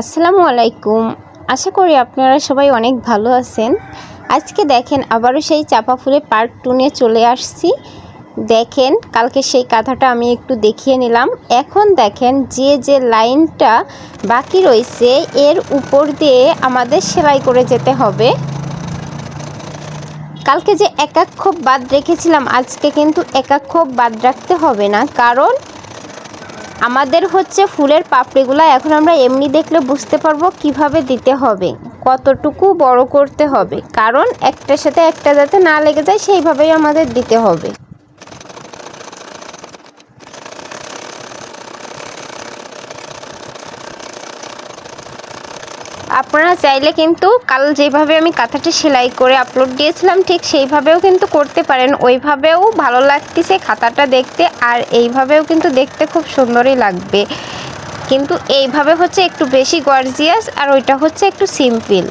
আসসালামু আলাইকুম। আশা করি আপনারা সবাই অনেক ভালো আছেন। আজকে দেখেন আবারও সেই চাপা ফুলে পার্ট 2 নিয়ে চলে আসছি। দেখেন কালকে সেই কাঁথাটা আমি একটু দেখিয়ে নিলাম। এখন দেখেন যে লাইনটা বাকি রয়েছে এর উপর দিয়ে আমাদের সেলাই করে যেতে হবে। কালকে যে এক এক খোপ বাদ রেখেছিলাম আজকে কিন্তু এক এক খোপ বাদ রাখতে হবে না, কারণ আমাদের হচ্ছে ফুলের পাপড়িগুলো এখন আমরা এমনি দেখলে বুঝতে পারবো কিভাবে দিতে হবে, কতটুকু বড় করতে হবে, কারণ একটার সাথে একটা যাতে না লেগে যায় সেইভাবেই আমাদের দিতে হবে। আপনারা চাইলে কিন্তু কাল যেভাবে আমি কাঁথাটা সেলাই করে আপলোড দিয়েছিলাম ঠিক সেইভাবেও কিন্তু করতে পারেন, ওইভাবেও ভালো লাগতেছে খাতাটা দেখতে, আর এইভাবেও কিন্তু দেখতে খুব সুন্দরই লাগবে। কিন্তু এইভাবে হচ্ছে একটু বেশি গর্জিয়াস আর ওইটা হচ্ছে একটু সিম্পল।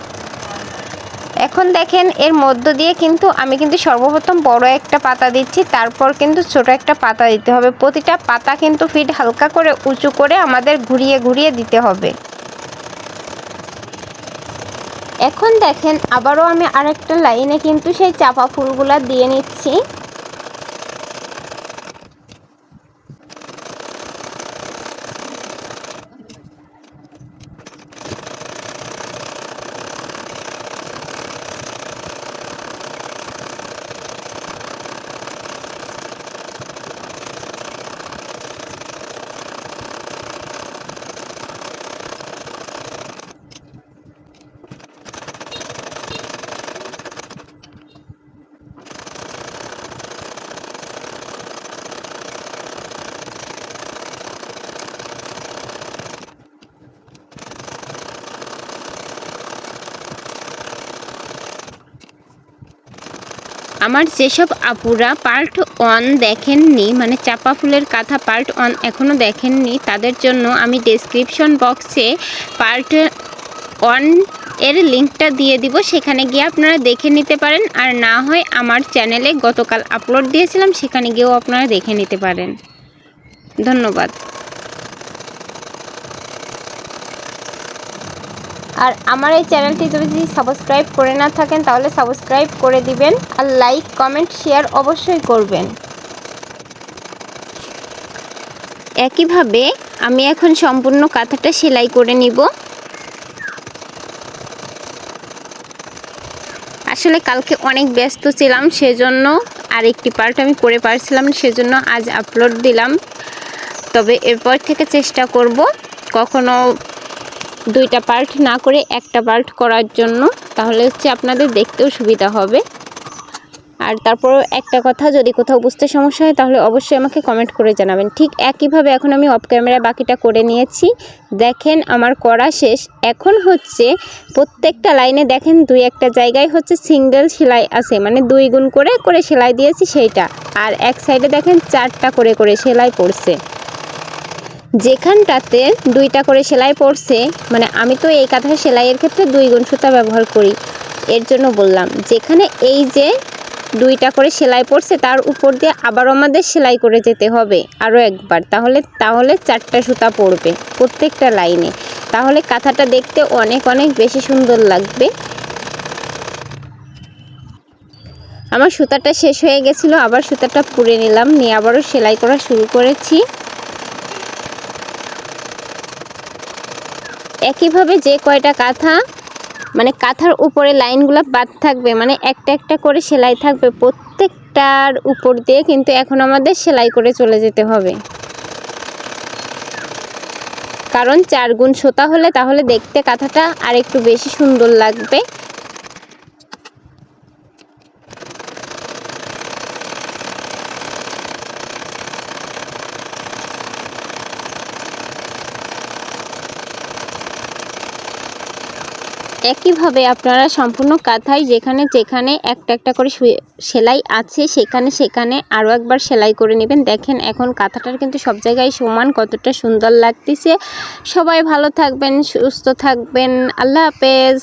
এখন দেখেন এর মধ্য দিয়ে কিন্তু আমি কিন্তু সর্বপ্রথম বড় একটা পাতা দিচ্ছি, তারপর কিন্তু ছোট একটা পাতা দিতে হবে। প্রতিটা পাতা কিন্তু ফিট হালকা করে উঁচু করে আমাদের ঘুরিয়ে ঘুরিয়ে দিতে হবে। এখন দেখেন আবারও আমি আরেকটা লাইনে কিন্তু সেই চাপা ফুলগুলা দিয়ে নিচ্ছি। আমার যেসব আপুরা পার্ট 1 দেখেননি, মানে চাপা ফুলের কাঁথা পার্ট 1 এখনও দেখেননি, তাদের জন্য আমি ডেসক্রিপশন বক্সে পার্ট 1 এর লিঙ্কটা দিয়ে দিব, সেখানে গিয়ে আপনারা দেখে নিতে পারেন। আর না হয় আমার চ্যানেলে গতকাল আপলোড দিয়েছিলাম, সেখানে গিয়েও আপনারা দেখে নিতে পারেন। ধন্যবাদ। আর আমার এই চ্যানেলটি যদি সাবস্ক্রাইব করে না থাকেন তাহলে সাবস্ক্রাইব করে দিবেন, আর লাইক কমেন্ট শেয়ার অবশ্যই করবেন। একইভাবে আমি এখন সম্পূর্ণ কাঁথাটা সেলাই করে নিব। আসলে কালকে অনেক ব্যস্ত ছিলাম, সেজন্য আরেকটি পার্ট আমি করে পারছিলাম, সেজন্য আজ আপলোড দিলাম। তবে এরপর থেকে চেষ্টা করব কখনো 2টা পার্ট না করে একটা পার্ট করার জন্য, তাহলে হচ্ছে আপনাদের দেখতেও সুবিধা হবে। আর তারপর একটা কথা, যদি কোথাও বুঝতে সমস্যা হয় তাহলে অবশ্যই আমাকে কমেন্ট করে জানাবেন। ঠিক একইভাবে এখন আমি অফ ক্যামেরা বাকিটা করে নিয়েছি। দেখেন আমার করা শেষ। এখন হচ্ছে প্রত্যেকটা লাইনে দেখেন 2-1টা জায়গায় হচ্ছে সিঙ্গেল সেলাই আছে, মানে 2 গুণ করে করে সেলাই দিয়েছি সেইটা। আর এক সাইডে দেখেন 4টা করে করে সেলাই পড়ছে। যেখানটাতে 2টা করে সেলাই পড়ছে, মানে আমি তো এই কাঁথা সেলাইয়ের ক্ষেত্রে 2 গুণ সুতা ব্যবহার করি, এর জন্য বললাম। যেখানে এই যে 2টা করে সেলাই পড়ছে তার উপর দিয়ে আবার আমাদের সেলাই করে যেতে হবে আরও একবার, তাহলে 4টা সুতা পড়বে প্রত্যেকটা লাইনে, তাহলে কাঁথাটা দেখতে অনেক অনেক বেশি সুন্দর লাগবে। আমার সুতাটা শেষ হয়ে গেছিলো, আবার সুতাটা পুড়ে নিলাম, নিয়ে আবারও সেলাই করা শুরু করেছি। একইভাবে যে কয়টা কাঁথা, মানে কাঁথার উপরে লাইনগুলো বাদ থাকবে, মানে একটা একটা করে সেলাই থাকবে, প্রত্যেকটার উপর দিয়ে কিন্তু এখন আমাদের সেলাই করে চলে যেতে হবে। কারণ 4 গুণ সুতা হলে তাহলে দেখতে কাঁথাটা আর একটু বেশি সুন্দর লাগবে। একইভাবে আপনারা সম্পূর্ণ কাঁথায় যেখানে যেখানে একটা একটা করে সেলাই আছে সেখানে আরও একবার সেলাই করে নেবেন। দেখেন এখন কাঁথাটার কিন্তু সব জায়গায় সমান, কতটা সুন্দর লাগতেছে। সবাই ভালো থাকবেন, সুস্থ থাকবেন। আল্লাহ হাফেজ।